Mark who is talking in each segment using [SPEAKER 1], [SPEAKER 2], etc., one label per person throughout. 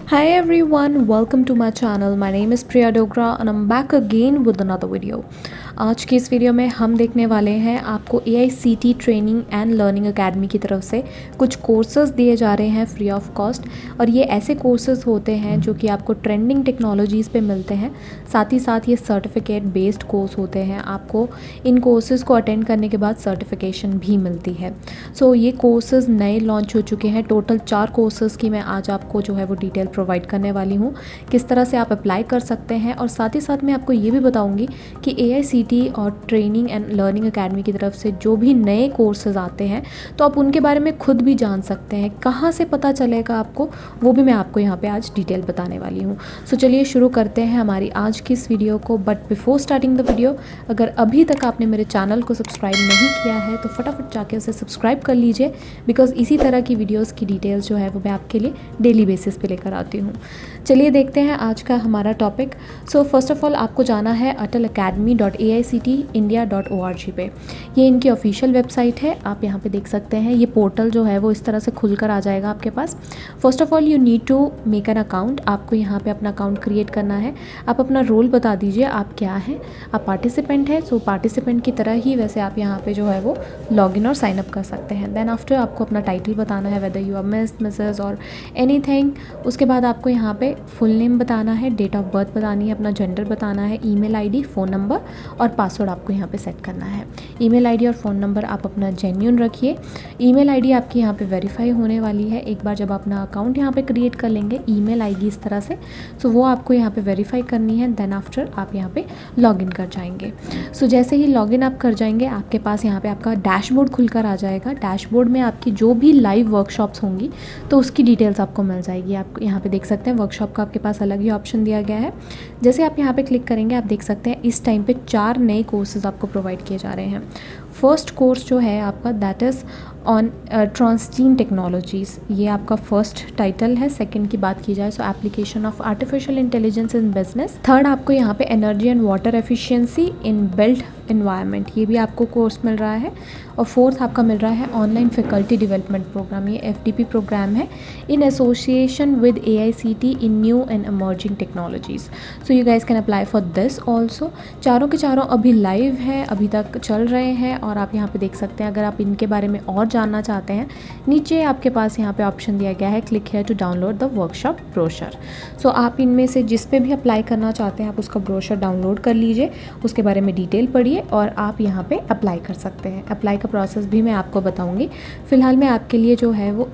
[SPEAKER 1] Hi everyone, welcome to my channel. My name is Priya Dogra and I'm back again with another video. आज की इस video में हम देखने वाले हैं आपको AICTE training and learning academy की तरफ से कुछ कोर्सेज दिए जा रहे हैं फ्री ऑफ कॉस्ट। और ये ऐसे कोर्सेज होते हैं जो कि आपको ट्रेंडिंग टेक्नोलॉजीज़ पे मिलते हैं। साथ ही साथ ये सर्टिफिकेट बेस्ड कोर्स होते हैं। आपको इन कोर्सेज़ को अटेंड करने के बाद सर्टिफिकेशन भी मिलती है। सो ये कोर्सेज़ नए लॉन्च हो चुके हैं। टोटल 4 कोर्सेज़ की मैं आज आपको जो है वो डिटेल प्रोवाइड करने वाली हूँ, किस तरह से आप अप्लाई कर सकते हैं। और साथ ही साथ मैं आपको ये भी बताऊँगी कि AICTE और ट्रेनिंग एंड लर्निंग एकेडमी की तरफ से जो भी नए कोर्सेज आते हैं तो आप उनके बारे में खुद भी जान सकते हैं। कहाँ से पता चलेगा आपको, वो भी मैं आपको यहाँ पे आज डिटेल बताने वाली हूँ। सो चलिए शुरू करते हैं हमारी आज की इस वीडियो को। But before starting the video, अगर अभी तक आपने मेरे चैनल को सब्सक्राइब नहीं किया है तो फटाफट जाके उसे सब्सक्राइब कर लीजिए, बिकॉज इसी तरह की वीडियोज़ की डिटेल्स जो है वो मैं आपके लिए डेली बेसिस पे लेकर आती हूँ। चलिए देखते हैं आज का हमारा topic. So first of all आपको जाना है atalacademy.aicteindia.org पे। ये इनकी ऑफिशियल वेबसाइट है। आप यहाँ पे देख सकते हैं ये पोर्टल जो है वो इस तरह से खुलकर आ जाएगा आपके पास। First of all you need to make an account. आपको यहाँ पे अपना अकाउंट क्रिएट करना है। आप अपना रोल बता दीजिए, आप क्या हैं। आप पार्टिसिपेंट हैं, सो पार्टिसिपेंट की तरह ही वैसे आप यहाँ पे जो है वो लॉगिन और साइनअप कर सकते हैं। देन आफ्टर आपको अपना टाइटल बताना है, वेदर यू आर मिसेस और एनीथिंग। उसके बाद आपको यहाँ पे फुल नेम बताना है, डेट ऑफ बर्थ बतानी है, अपना जेंडर बताना है, ईमेल आईडी, फ़ोन नंबर और पासवर्ड आपको यहाँ पे सेट करना है। ईमेल आईडी और फ़ोन नंबर आप अपना जेन्युइन रखिए। ईमेल आईडी आपकी यहाँ पे वेरीफाई होने वाली है। एक बार जब अपना अकाउंट यहाँ पे क्रिएट कर लेंगे ईमेल आईडी इस तरह से, तो वो आपको यहाँ पे वेरीफाई करनी है। देन आफ्टर आप यहाँ पे लॉगिन कर जाएंगे। सो जैसे ही लॉगिन आप कर जाएंगे आपके पास यहाँ पे आपका डैशबोर्ड खुलकर आ जाएगा। डैशबोर्ड में आपकी जो भी लाइव वर्कशॉप्स होंगी तो उसकी डिटेल्स आपको मिल जाएगी। आप यहाँ पे देख सकते हैं वर्कशॉप का आपके पास अलग ही ऑप्शन दिया गया है। जैसे आप यहाँ पे क्लिक करेंगे आप देख सकते हैं इस टाइम पे 4 नए कोर्सेज आपको प्रोवाइड किए जा रहे हैं। फर्स्ट कोर्स जो है आपका that is on transgene technologies, ये आपका फर्स्ट टाइटल है। सेकंड की बात की जाए तो application of artificial intelligence in business. Third आपको यहाँ पे energy and water efficiency in built environment, ये भी आपको कोर्स मिल रहा है। और फोर्थ आपका मिल रहा है ऑनलाइन फैकल्टी डेवलपमेंट प्रोग्राम, ये FDP प्रोग्राम है in association with AICTE in new and emerging technologies. So you guys can apply for this also. चारों के चारों अभी लाइव हैं, अभी तक चल रहे हैं। और आप यहाँ पे देख सकते हैं अगर आप इनके बारे में और जानना चाहते हैं, नीचे आपके पास यहाँ पे ऑप्शन दिया गया है click here to download the workshop brochure. So आप इनमें से जिस पे भी अप्लाई करना चाहते हैं आप उसका ब्रोशर डाउनलोड कर लीजिए, उसके बारे में डिटेल पढ़िए और आप यहाँ पे अप्लाई कर सकते हैं। अप्लाई का प्रोसेस भी मैं आपको बताऊँगी। फ़िलहाल मैं आपके लिए जो है वो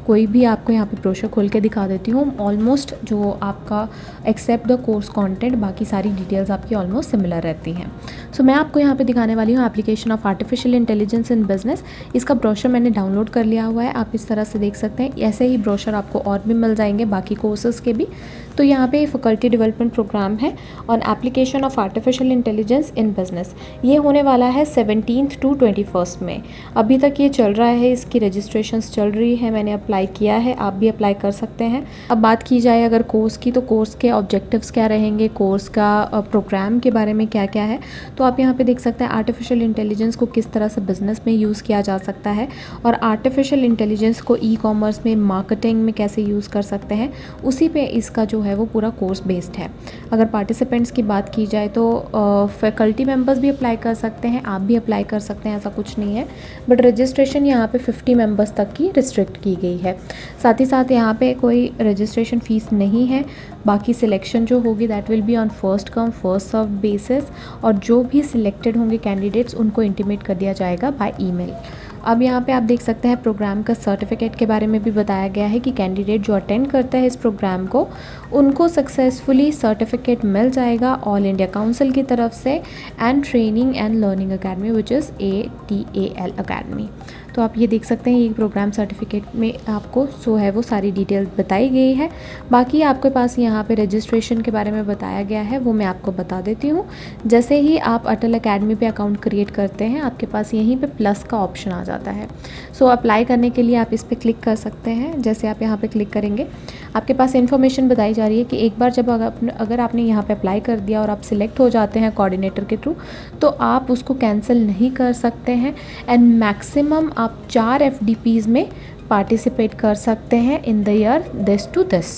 [SPEAKER 1] कोई भी आपको यहाँ पे ब्रोशर खोल के दिखा देती हूँ। ऑलमोस्ट जो आपका एक्सेप्ट द कोर्स कंटेंट, बाकी सारी डिटेल्स आपकी ऑलमोस्ट सिमिलर रहती हैं। सो मैं आपको यहाँ पे दिखाने वाली हूँ application of artificial intelligence in business. इसका ब्रोशर मैंने डाउनलोड कर लिया हुआ है, आप इस तरह से देख सकते हैं। ऐसे ही ब्रोशर आपको और भी मिल जाएंगे बाकी कोर्सेज़ के भी। तो यहाँ पे फैकल्टी डेवलपमेंट प्रोग्राम है on application of artificial intelligence in business. ये होने वाला है 17 to 21 में। अभी तक ये चल रहा है, इसकी रजिस्ट्रेशंस चल रही है। मैंने अप्लाई किया है, आप भी अप्लाई कर सकते हैं। अब बात की जाए अगर कोर्स की, तो कोर्स के ऑब्जेक्टिव्स क्या रहेंगे, कोर्स का प्रोग्राम के बारे में क्या क्या है, तो आप यहाँ पे देख सकते हैं आर्टिफिशियल इंटेलिजेंस को किस तरह से बिजनेस में यूज़ किया जा सकता है और आर्टिफिशियल इंटेलिजेंस को ई-कॉमर्स में, मार्केटिंग में कैसे यूज़ कर सकते हैं, उसी पे इसका जो है वो पूरा कोर्स बेस्ड है। अगर पार्टिसिपेंट्स की बात की जाए तो फैकल्टी मेंबर्स भी अप्लाई कर सकते हैं, आप भी अप्लाई कर सकते हैं, ऐसा कुछ नहीं है। बट रजिस्ट्रेशन यहाँ पे 50 मेंबर्स तक की रिस्ट्रिक्ट की गई है। साथ ही साथ यहाँ पे कोई रजिस्ट्रेशन फ़ीस नहीं है। बाकी सिलेक्शन जो होगी that will be on first come first serve basis, और जो भी सिलेक्टेड होंगे कैंडिडेट्स उनको इंटीमेट कर दिया जाएगा बाय ईमेल। अब यहाँ पे आप देख सकते हैं प्रोग्राम का सर्टिफिकेट के बारे में भी बताया गया है कि कैंडिडेट जो अटेंड करता है इस प्रोग्राम को उनको सक्सेसफुली सर्टिफिकेट मिल जाएगा ऑल इंडिया काउंसिल की तरफ से and training and learning academy which is ATAL academy. तो आप ये देख सकते हैं ये प्रोग्राम सर्टिफिकेट में आपको जो है वो सारी डिटेल बताई गई है। बाकी आपके पास यहाँ पे रजिस्ट्रेशन के बारे में बताया गया है, वो मैं आपको बता देती हूँ। जैसे ही आप अटल अकेडमी पे अकाउंट क्रिएट करते हैं आपके पास यहीं पे प्लस का ऑप्शन आ जाता है। सो अप्लाई करने के लिए आप इस पर क्लिक कर सकते हैं। जैसे आप यहाँ पे क्लिक करेंगे आपके पास इन्फॉर्मेशन बताई जा रही है कि एक बार जब अगर आपने यहाँ पे अप्लाई कर दिया और आप सिलेक्ट हो जाते हैं कोऑर्डिनेटर के थ्रू, तो आप उसको कैंसिल नहीं कर सकते हैं। एंड मैक्सिमम आप 4 FDPs में पार्टिसिपेट कर सकते हैं in the year this to this.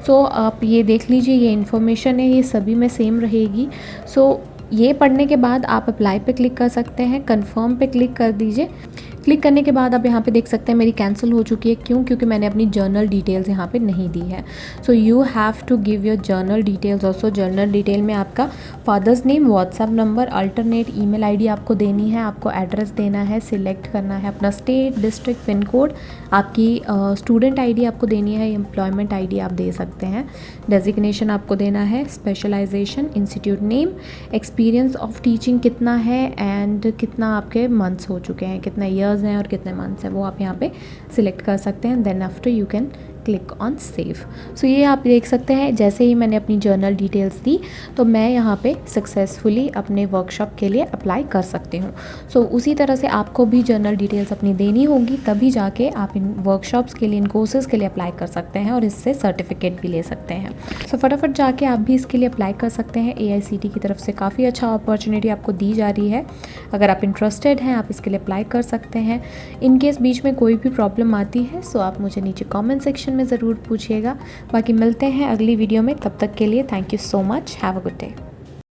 [SPEAKER 1] So आप ये देख लीजिए, ये इन्फॉर्मेशन है, ये सभी में सेम रहेगी। सो ये पढ़ने के बाद आप अप्लाई पे क्लिक कर सकते हैं, कंफर्म पे क्लिक कर दीजिए। क्लिक करने के बाद आप यहाँ पे देख सकते हैं मेरी कैंसिल हो चुकी है। क्यों? क्योंकि मैंने अपनी जर्नल डिटेल्स यहाँ पे नहीं दी है। So you have to give your general details also. General detail में आपका father's name, WhatsApp number, alternate email ID आपको देनी है, आपको एड्रेस देना है, सिलेक्ट करना है अपना स्टेट, डिस्ट्रिक्ट, पिन कोड, आपकी स्टूडेंट आईडी आपको देनी है, एम्प्लॉयमेंट आईडी आप दे सकते हैं, डेजिग्नेशन आपको देना है, specialization, institute name, experience of teaching कितना है एंड कितना आपके मंथ्स हो चुके हैं, कितने ईयर्स हैं और कितने मंथ्स हैं, वो आप यहाँ पे सिलेक्ट कर सकते हैं। Then after you can click on save. So ये आप देख सकते हैं, जैसे ही मैंने अपनी जर्नल डिटेल्स दी तो मैं यहाँ पे सक्सेसफुली अपने वर्कशॉप के लिए अप्लाई कर सकती हूँ। सो उसी तरह से आपको भी जर्नल डिटेल्स अपनी देनी होगी, तभी जाके आप इन वर्कशॉप्स के लिए, इन कोर्सेज़ के लिए अप्लाई कर सकते हैं और इससे सर्टिफिकेट भी ले सकते हैं। सो फटाफट जाके आप भी इसके लिए अप्लाई कर सकते हैं। AICTE की तरफ से काफ़ी अच्छा अपॉर्चुनिटी आपको दी जा रही है। अगर आप इंटरेस्टेड हैं, आप इसके लिए अप्लाई कर सकते हैं। इन केस बीच में कोई भी प्रॉब्लम आती है सो आप मुझे नीचे कॉमेंट सेक्शन में ज़रूर पूछिएगा। बाकी मिलते हैं अगली वीडियो में, तब तक के लिए thank you so much, have a good day.